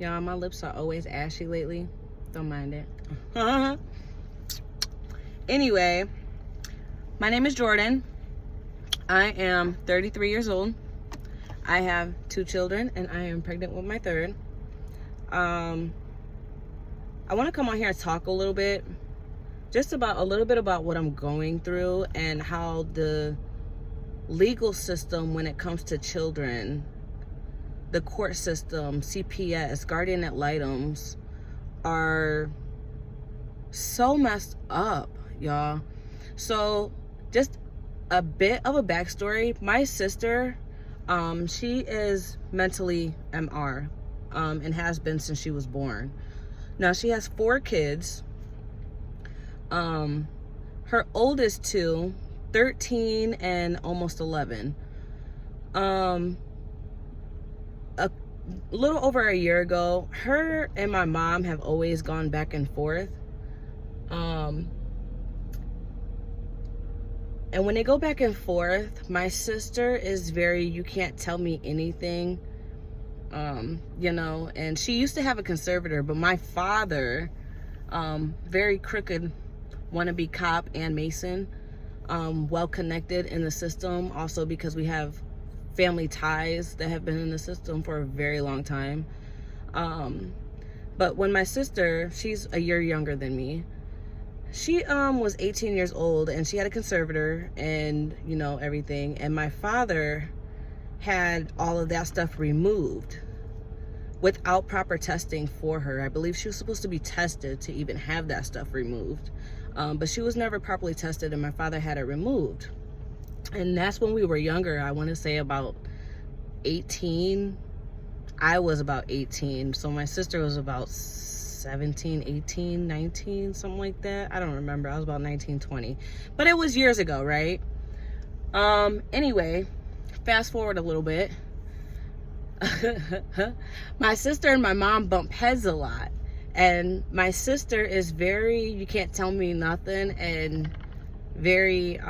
Y'all, my lips are always ashy lately. Don't mind it. Anyway, my name is Jordan. I am 33 years old. I have 2 children, and I am pregnant with my 3rd. I want to come on here and talk a little bit about what I'm going through and how the legal system when it comes to children, the court system, CPS, guardian ad litems, are so messed up, y'all. So just a bit of a backstory. My sister, she is mentally MR, and has been since she was born. Now she has 4 kids. Her oldest 2, 13 and almost 11. A little over a year ago, her and my mom have always gone back and forth. And when they go back and forth, my sister is very, you can't tell me anything, you know, and she used to have a conservator, but my father, very crooked, wannabe cop and Mason, well connected in the system, also because we have family ties that have been in the system for a very long time. But when my sister, she's a year younger than me, she was 18 years old, and she had a conservator and, you know, everything, and my father had all of that stuff removed without proper testing for her. I believe she was supposed to be tested to even have that stuff removed. But she was never properly tested, and my father had it removed. And that's when we were younger. I want to say about 18. I was about 18. So my sister was about 17, 18, 19, something like that. I don't remember. I was about 19, 20. But it was years ago, right? Anyway, fast forward a little bit. My sister and my mom bump heads a lot. And my sister is very, you can't tell me nothing, and very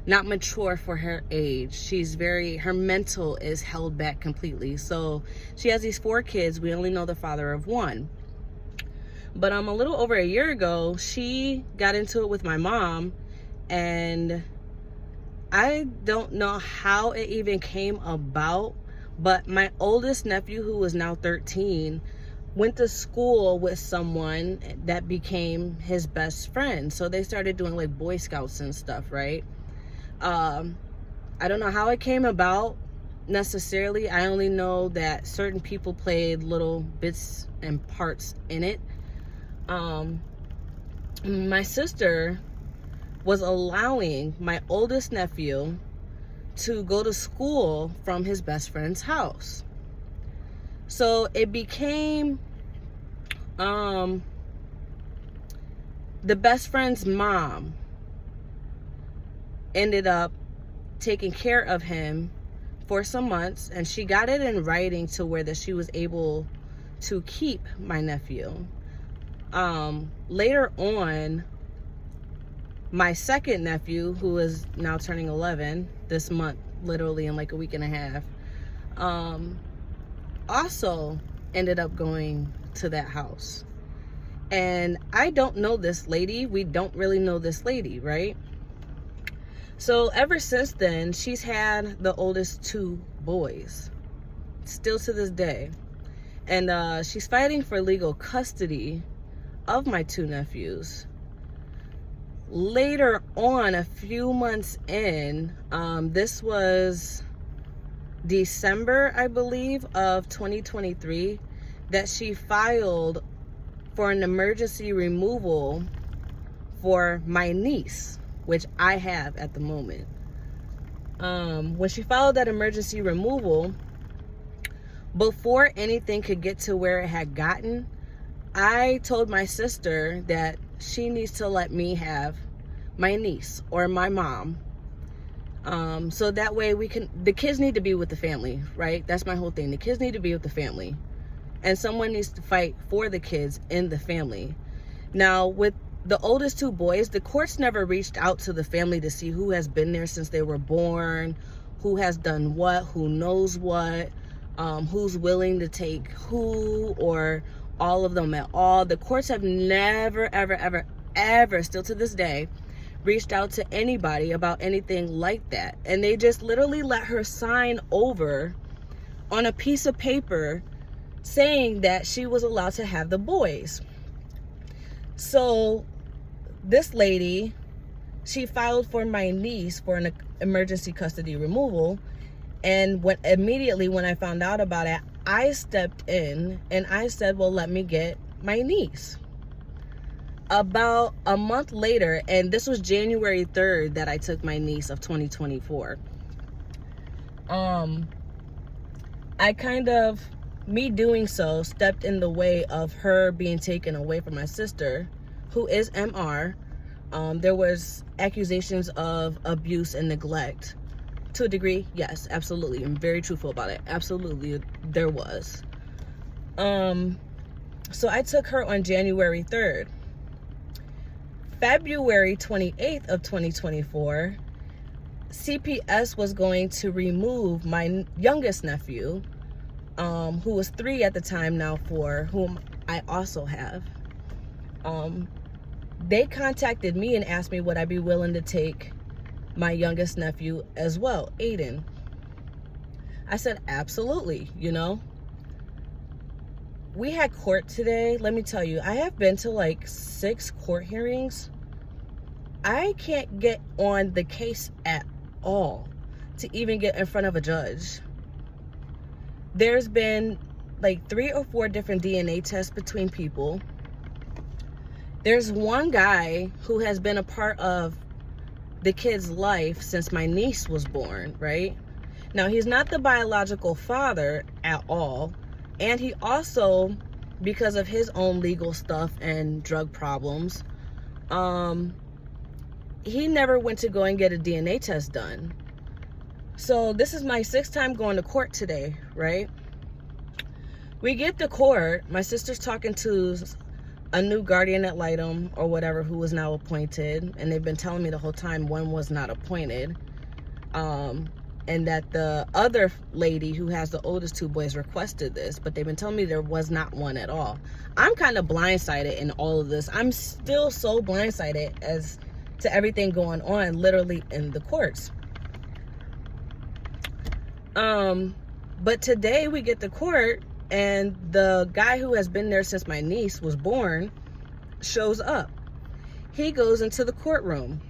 not mature for her age. She's very, her mental is held back completely. So she has these 4 kids. We only know the father of 1. But a little over a year ago, she got into it with my mom, and I don't know how it even came about, but my oldest nephew, who is now 13, went to school with someone that became his best friend. So they started doing like Boy Scouts and stuff, right? I don't know how it came about necessarily. I only know that certain people played little bits and parts in it. My sister was allowing my oldest nephew to go to school from his best friend's house. So it became the best friend's mom ended up taking care of him for some months, and she got it in writing to where that she was able to keep my nephew. Later on, my second nephew, who is now turning 11 this month, literally in like a week and a half, also ended up going to that house. And I don't know this lady. We don't really know this lady, right? So ever since then, she's had the oldest 2 boys, still to this day. And she's fighting for legal custody of my 2 nephews. Later on, a few months in, this was December, I believe, of 2023, that she filed for an emergency removal for my niece, which I have at the moment. When she filed that emergency removal, before anything could get to where it had gotten, I told my sister that she needs to let me have my niece or my mom. So that way the kids need to be with the family, right? That's my whole thing. The kids need to be with the family. And someone needs to fight for the kids in the family. Now, with the oldest 2 boys, the courts never reached out to the family to see who has been there since they were born, who has done what, who knows what. who's willing to take who, or all of them at all. The courts have never, ever, ever, ever, still to this day, reached out to anybody about anything like that. And they just literally let her sign over on a piece of paper saying that she was allowed to have the boys. So this lady, she filed for my niece for an emergency custody removal. And immediately when I found out about it, I stepped in and I said, well, let me get my niece. About a month later, and this was January 3rd that I took my niece of 2024. I kind of, me doing so, stepped in the way of her being taken away from my sister, who is MR. There was accusations of abuse and neglect. To a degree, yes, absolutely. I'm very truthful about it. Absolutely, there was. So I took her on January 3rd. February 28th of 2024, CPS was going to remove my youngest nephew, who was 3 at the time now, 4, whom I also have. They contacted me and asked me would I be willing to take my youngest nephew as well, Aiden. I said, absolutely, you know. We had court today. Let me tell you, I have been to like 6 court hearings. I can't get on the case at all to even get in front of a judge. There's been like 3 or 4 different DNA tests between people. There's one guy who has been a part of the kid's life since my niece was born, right? Now, he's not the biological father at all. And he also, because of his own legal stuff and drug problems, he never went to go and get a DNA test done. So this is my 6th time going to court today, right? We get to court, my sister's talking to a new guardian ad litem or whatever who was now appointed, and they've been telling me the whole time one was not appointed, and that the other lady who has the oldest 2 boys requested this, but they've been telling me there was not one at all. I'm kind of blindsided in all of this. I'm still so blindsided as to everything going on literally in the courts. But today we get to court, and the guy who has been there since my niece was born shows up. He goes into the courtroom.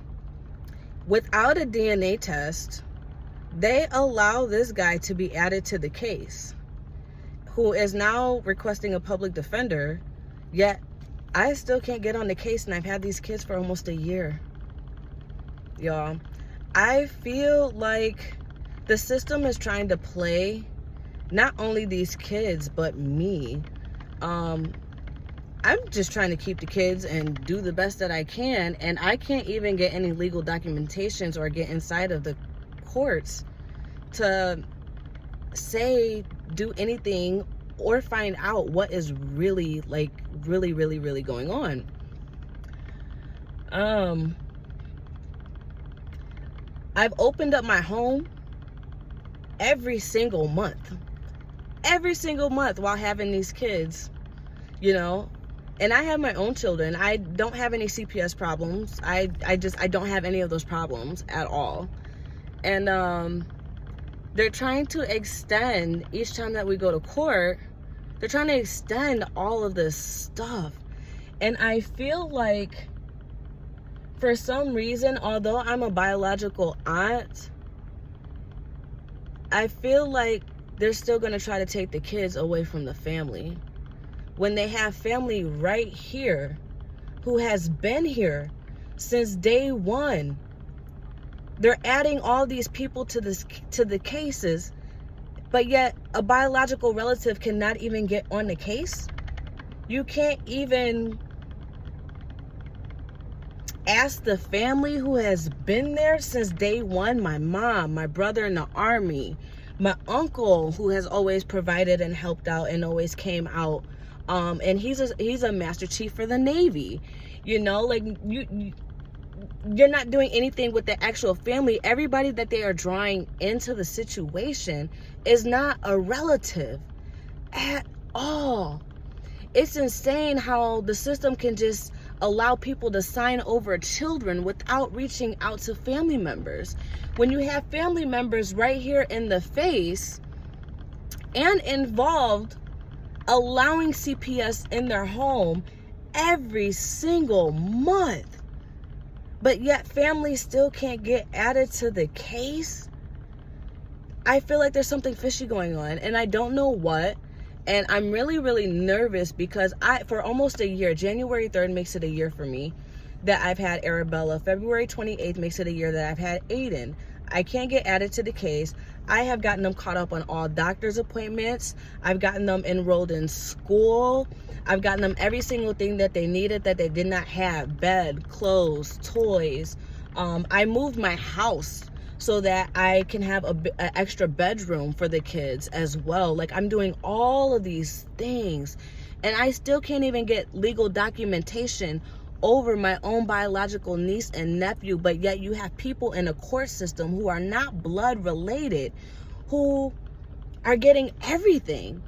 Without a DNA test, they allow this guy to be added to the case, who is now requesting a public defender, yet I still can't get on the case, and I've had these kids for almost a year. Y'all, I feel like the system is trying to play not only these kids, but me. I'm just trying to keep the kids and do the best that I can, and I can't even get any legal documentations or get inside of the courts to say, do anything, or find out what is really, like, really going on. I've opened up my home every single month while having these kids, you know. And I have my own children. I don't have any CPS problems. I don't have any of those problems at all. And they're trying to extend, each time that we go to court, they're trying to extend all of this stuff. And I feel like, for some reason, although I'm a biological aunt, I feel like they're still going to try to take the kids away from the family, when they have family right here who has been here since day one. They're adding all these people to the cases, but yet a biological relative cannot even get on the case. You can't even ask the family who has been there since day one. My mom, my brother in the Army, my uncle who has always provided and helped out and always came out. And he's a Master Chief for the Navy. You know, like, you're not doing anything with the actual family. Everybody that they are drawing into the situation is not a relative at all. It's insane how the system can just allow people to sign over children without reaching out to family members. When you have family members right here in the face and involved, allowing CPS in their home every single month, but yet families still can't get added to the case, I feel like there's something fishy going on, and I don't know what. And I'm really, really nervous because for almost a year, January 3rd makes it a year for me that I've had Arabella. February 28th makes it a year that I've had Aiden. I can't get added to the case. I have gotten them caught up on all doctor's appointments. I've gotten them enrolled in school. I've gotten them every single thing that they needed that they did not have: bed, clothes, toys. I moved my house so that I can have an extra bedroom for the kids as well. Like, I'm doing all of these things, and I still can't even get legal documentation over my own biological niece and nephew, but yet you have people in a court system who are not blood related, who are getting everything,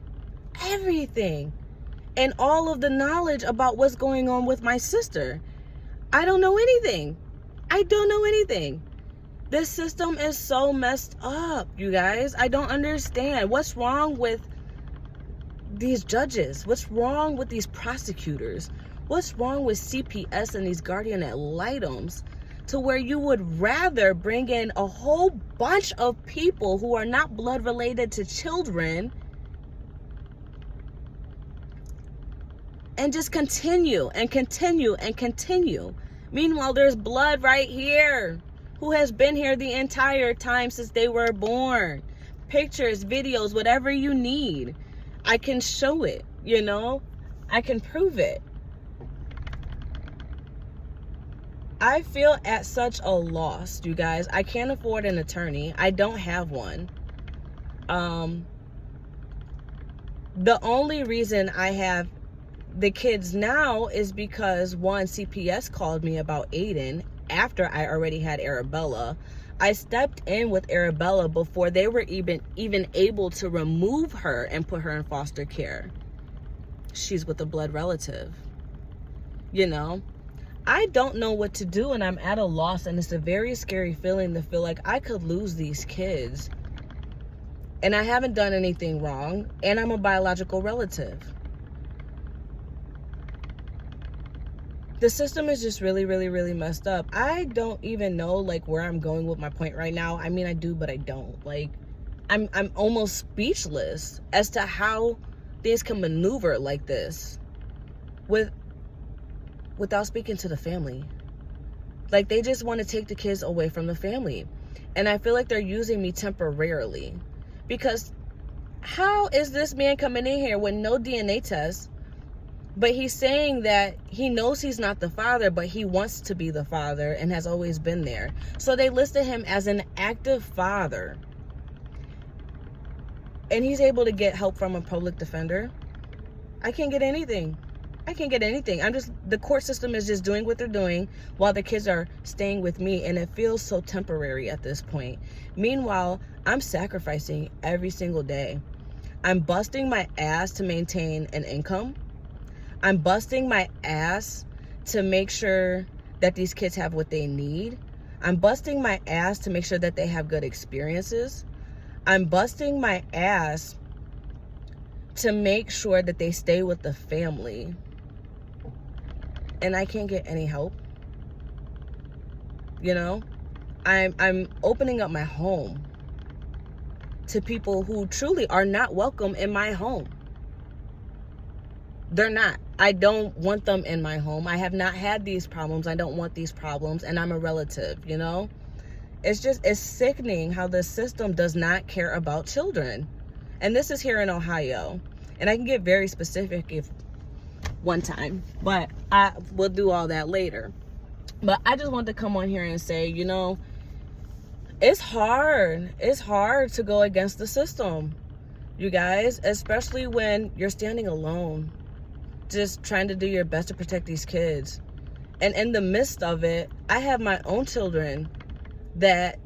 and all of the knowledge about what's going on with my sister. I don't know anything. This system is so messed up, you guys. I don't understand. What's wrong with these judges? What's wrong with these prosecutors? What's wrong with CPS and these guardian ad litems to where you would rather bring in a whole bunch of people who are not blood related to children and just continue and continue and continue? Meanwhile, there's blood right here who has been here the entire time since they were born. Pictures, videos, whatever you need. I can show it, I can prove it. I feel at such a loss, you guys. I can't afford an attorney. I don't have one. The only reason I have the kids now is because, one, CPS called me about Aiden after I already had Arabella. I stepped in with Arabella before they were even able to remove her and put her in foster care. She's with a blood relative. I don't know what to do, and I'm at a loss, and it's a very scary feeling to feel like I could lose these kids. And I haven't done anything wrong, and I'm a biological relative. The system is just really, really, really messed up. I don't even know where I'm going with my point right now. I mean, I do, but I don't. I'm almost speechless as to how things can maneuver like this without speaking to the family. They just want to take the kids away from the family. And I feel like they're using me temporarily. Because how is this man coming in here with no DNA test? But he's saying that he knows he's not the father, but he wants to be the father and has always been there. So they listed him as an active father. And he's able to get help from a public defender. I can't get anything. The court system is just doing what they're doing while the kids are staying with me. And it feels so temporary at this point. Meanwhile, I'm sacrificing every single day. I'm busting my ass to maintain an income. I'm busting my ass to make sure that these kids have what they need. I'm busting my ass to make sure that they have good experiences. I'm busting my ass to make sure that they stay with the family. And I can't get any help. I'm opening up my home to people who truly are not welcome in my home. They're not. I don't want them in my home. I have not had these problems. I don't want these problems. And I'm a relative, It's sickening how the system does not care about children. And this is here in Ohio. And I can get very specific if one time. But I will do all that later. But I just want to come on here and say, it's hard. It's hard to go against the system, you guys. Especially when you're standing alone. Just trying to do your best to protect these kids. And in the midst of it, I have my own children that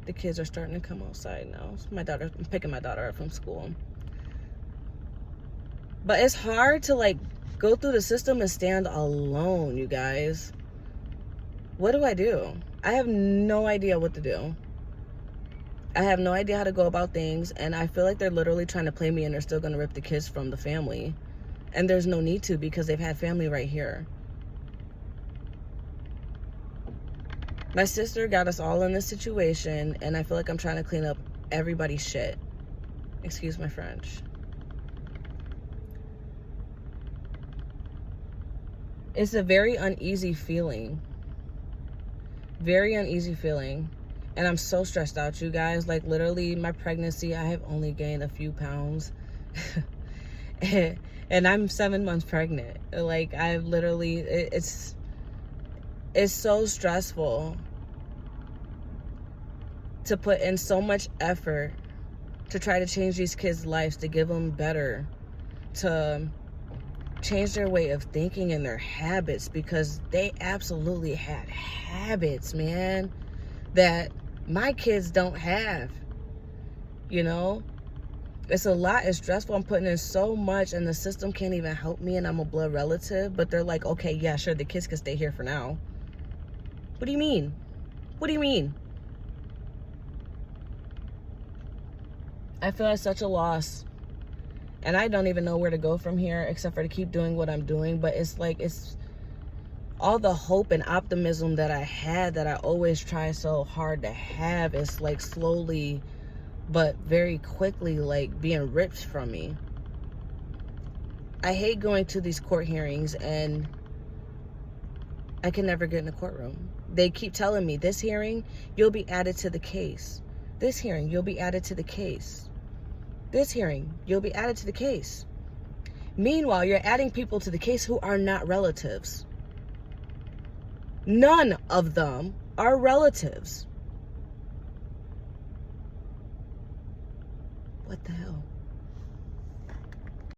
the kids are starting to come outside now. I'm picking my daughter up from school. But it's hard to like go through the system and stand alone, you guys. What do I do? I have no idea what to do. I have no idea how to go about things, and I feel like they're literally trying to play me and they're still going to rip the kids from the family. And there's no need to, because they've had family right here. My sister got us all in this situation, and I feel like I'm trying to clean up everybody's shit. Excuse my French. It's a very uneasy feeling. Very uneasy feeling. And I'm so stressed out, you guys. Like, literally, my pregnancy, I have only gained a few pounds. And I'm 7 months pregnant. Like, I've literally, it's so stressful to put in so much effort to try to change these kids' lives, to give them better, to change their way of thinking and their habits, because they absolutely had habits, man, that my kids don't have. You know, it's a lot. It's stressful. I'm putting in so much, and the system can't even help me, and I'm a blood relative, but they're like, okay, yeah, sure, the kids can stay here for now. What do you mean? What do you mean? I feel like such a loss, and I don't even know where to go from here except for to keep doing what I'm doing. But it's like, it's all the hope and optimism that I had, that I always try so hard to have, is like slowly but very quickly like being ripped from me. I hate going to these court hearings, and I can never get in the courtroom. They keep telling me, this hearing, you'll be added to the case. This hearing, you'll be added to the case. This hearing, you'll be added to the case. Meanwhile, you're adding people to the case who are not relatives. None of them are relatives. What the hell?